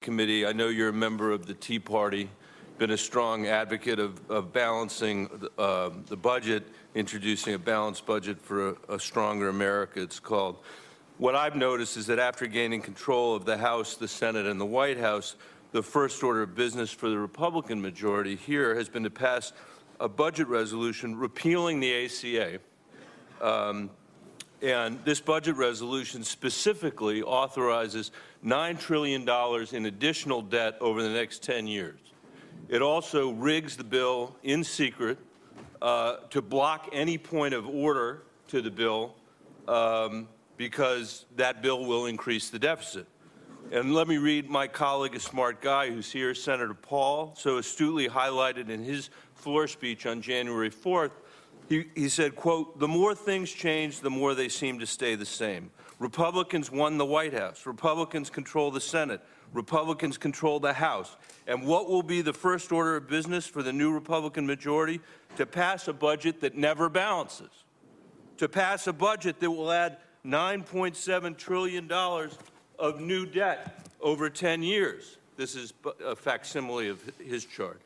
Committee. I know you're a member of the Tea Party, been a strong advocate of balancing the budget, introducing a balanced budget for a stronger America, it's called. What I've noticed is that after gaining control of the House, the Senate, and the White House, the first order of business for the Republican majority here has been to pass a budget resolution repealing the ACA. And this budget resolution specifically authorizes $9 trillion in additional debt over the next 10 years. It also rigs the bill in secret to block any point of order to the bill because that bill will increase the deficit. And let me read my colleague, a smart guy who's here, Senator Paul, so astutely highlighted in his floor speech on January 4th. He said, quote, "The more things change, the more they seem to stay the same. Republicans won the White House. Republicans control the Senate. Republicans control the House. And what will be the first order of business for the new Republican majority? To pass a budget that never balances. To pass a budget that will add $9.7 trillion of new debt over 10 years. This is a facsimile of his chart.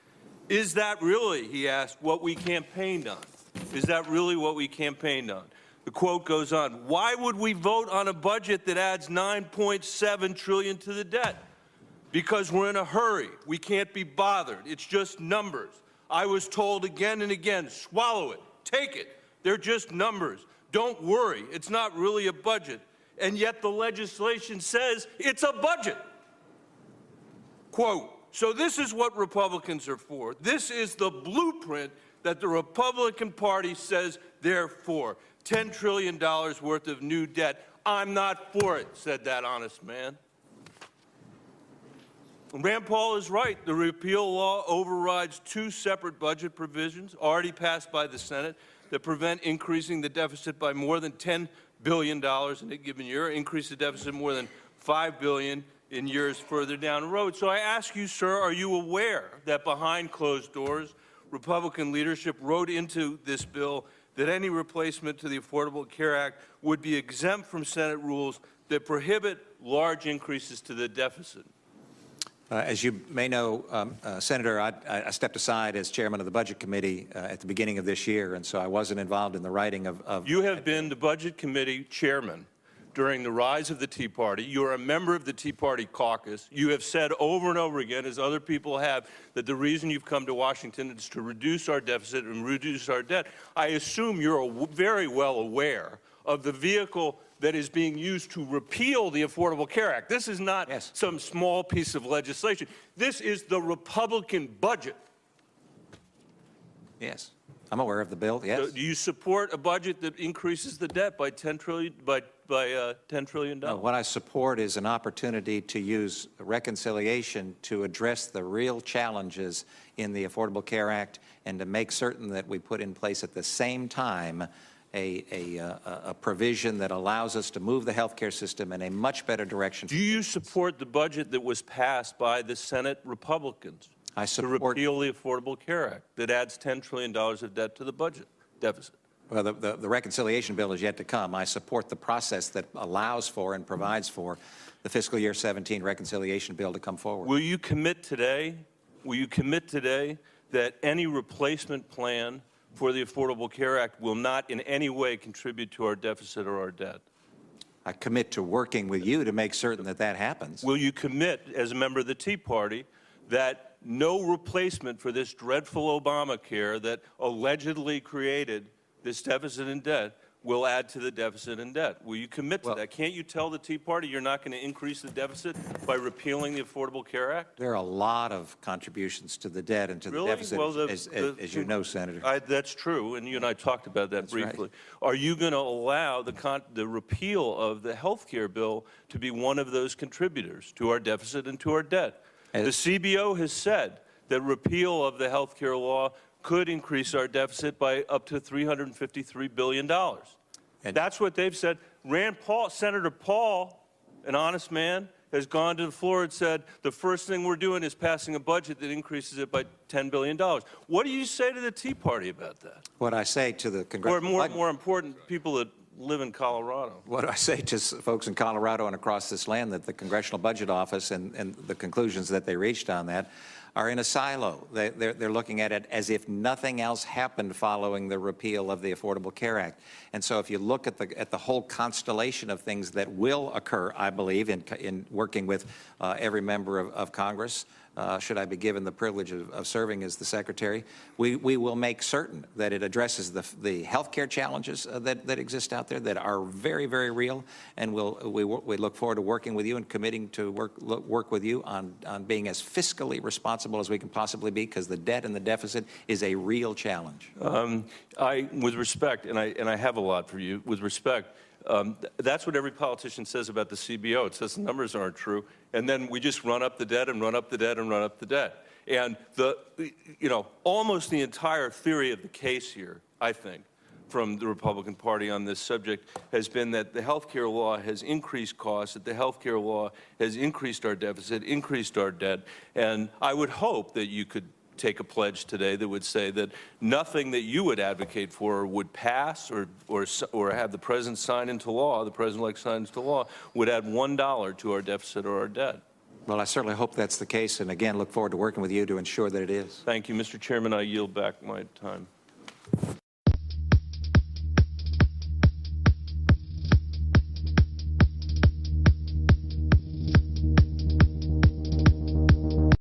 Is that really, he asked, what we campaigned on? Is that really what we campaigned on? The quote goes on, why would we vote on a budget that adds $9.7 trillion to the debt? Because we're in a hurry. We can't be bothered. It's just numbers. I was told again and again, swallow it, take it. They're just numbers. Don't worry, it's not really a budget. And yet the legislation says it's a budget. Quote, so this is what Republicans are for. This is the blueprint that the Republican Party says they're for. $10 trillion worth of new debt. I'm not for it, said that honest man. Rand Paul is right. The repeal law overrides two separate budget provisions already passed by the Senate that prevent increasing the deficit by more than $10 billion in a given year, increase the deficit more than $5 billion in years further down the road. So I ask you, sir, are you aware that behind closed doors, Republican leadership wrote into this bill that any replacement to the Affordable Care Act would be exempt from Senate rules that prohibit large increases to the deficit? As you may know, Senator, I stepped aside as chairman of the Budget Committee at the beginning of this year, and so I wasn't involved in the writing of... You have been the Budget Committee chairman during the rise of the Tea Party. You're a member of the Tea Party caucus. You have said over and over again, as other people have, that the reason you've come to Washington is to reduce our deficit and reduce our debt. I assume you're very well aware of the vehicle that is being used to repeal the Affordable Care Act. This is not some small piece of legislation. This is the Republican budget. Yes. I'm aware of the bill, yes. So do you support a budget that increases the debt by $10 trillion? No, what I support is an opportunity to use reconciliation to address the real challenges in the Affordable Care Act and to make certain that we put in place at the same time a provision that allows us to move the healthcare system in a much better direction. Do you support the budget that was passed by the Senate Republicans? I support to repeal the Affordable Care Act that adds $10 trillion of debt to the budget deficit. Well, the reconciliation bill is yet to come. I support the process that allows for and provides for the fiscal year 17 reconciliation bill to come forward. Will you commit today that any replacement plan for the Affordable Care Act will not in any way contribute to our deficit or our debt? I commit to working with you to make certain that that happens. Will you commit, as a member of the Tea Party, that no replacement for this dreadful Obamacare that allegedly created this deficit and debt will add to the deficit and debt? Will you commit to that? Can't you tell the Tea Party you're not going to increase the deficit by repealing the Affordable Care Act? There are a lot of contributions to the debt and to the deficit, well, as you know, Senator. That's true, and you and I talked about that briefly. Right. Are you going to allow the repeal of the health care bill to be one of those contributors to our deficit and to our debt? The CBO has said that repeal of the health care law could increase our deficit by up to $353 billion. And that's what they've said. Senator Paul, an honest man, has gone to the floor and said the first thing we're doing is passing a budget that increases it by $10 billion. What do you say to the Tea Party about that? What I say to the congressional... Or more important, people that live in Colorado. What do I say to folks in Colorado and across this land? That the Congressional Budget Office and the conclusions that they reached on that are in a silo. They're looking at it as if nothing else happened following the repeal of the Affordable Care Act. And so if you look at the whole constellation of things that will occur, I believe, in working with every member of Congress, should I be given the privilege of serving as the Secretary, we will make certain that it addresses the health care challenges that exist out there that are very, very real, and we look forward to working with you and committing to work with you on being as fiscally responsible as we can possibly be, because the debt and the deficit is a real challenge. With respect, and I have a lot for you, with respect, that's what every politician says about the CBO. It says the numbers aren't true, and then we just run up the debt and run up the debt and run up the debt. And almost the entire theory of the case here, I think, from the Republican Party on this subject has been that the health care law has increased costs, that the health care law has increased our deficit, increased our debt, and I would hope that you could take a pledge today that would say that nothing that you would advocate for would pass or have the President sign into law, the President-elect sign into law, would add $1 to our deficit or our debt. Well, I certainly hope that's the case, and again, look forward to working with you to ensure that it is. Thank you, Mr. Chairman. I yield back my time.